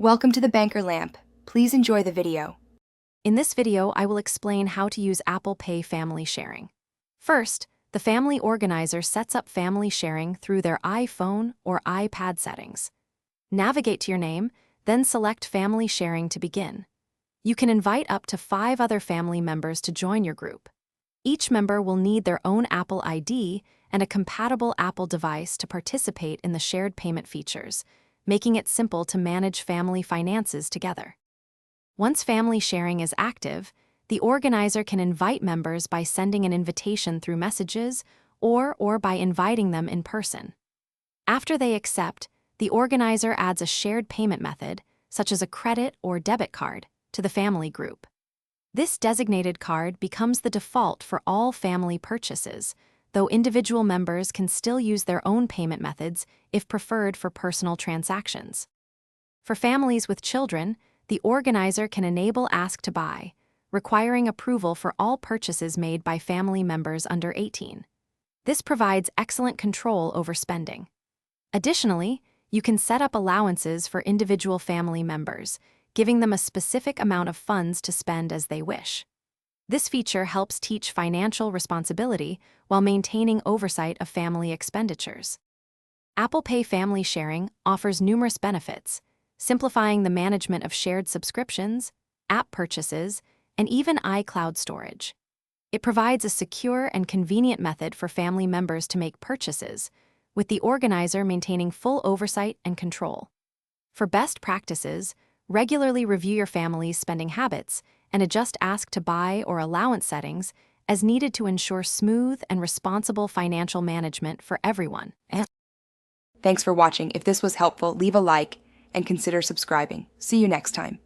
Welcome to the Banker Lamp. Please enjoy the video. In this video, I will explain how to use Apple Pay family sharing. First, the family organizer sets up family sharing through their iPhone or iPad settings. Navigate to your name, then select family sharing to begin. You can invite up to 5 other family members to join your group. Each member will need their own Apple ID and a compatible Apple device to participate in the shared payment features, making it simple to manage family finances together. Once family sharing is active, the organizer can invite members by sending an invitation through messages or by inviting them in person. After they accept, the organizer adds a shared payment method, such as a credit or debit card, to the family group. This designated card becomes the default for all family purchases, though individual members can still use their own payment methods if preferred for personal transactions. For families with children, the organizer can enable Ask to Buy, requiring approval for all purchases made by family members under 18. This provides excellent control over spending. Additionally, you can set up allowances for individual family members, giving them a specific amount of funds to spend as they wish. This feature helps teach financial responsibility while maintaining oversight of family expenditures. Apple Pay family sharing offers numerous benefits, simplifying the management of shared subscriptions, app purchases, and even iCloud storage. It provides a secure and convenient method for family members to make purchases, with the organizer maintaining full oversight and control. For best practices, regularly review your family's spending habits and adjust Ask to Buy or allowance settings as needed to ensure smooth and responsible financial management for everyone. Thanks for watching. If this was helpful, leave a like and consider subscribing. See you next time.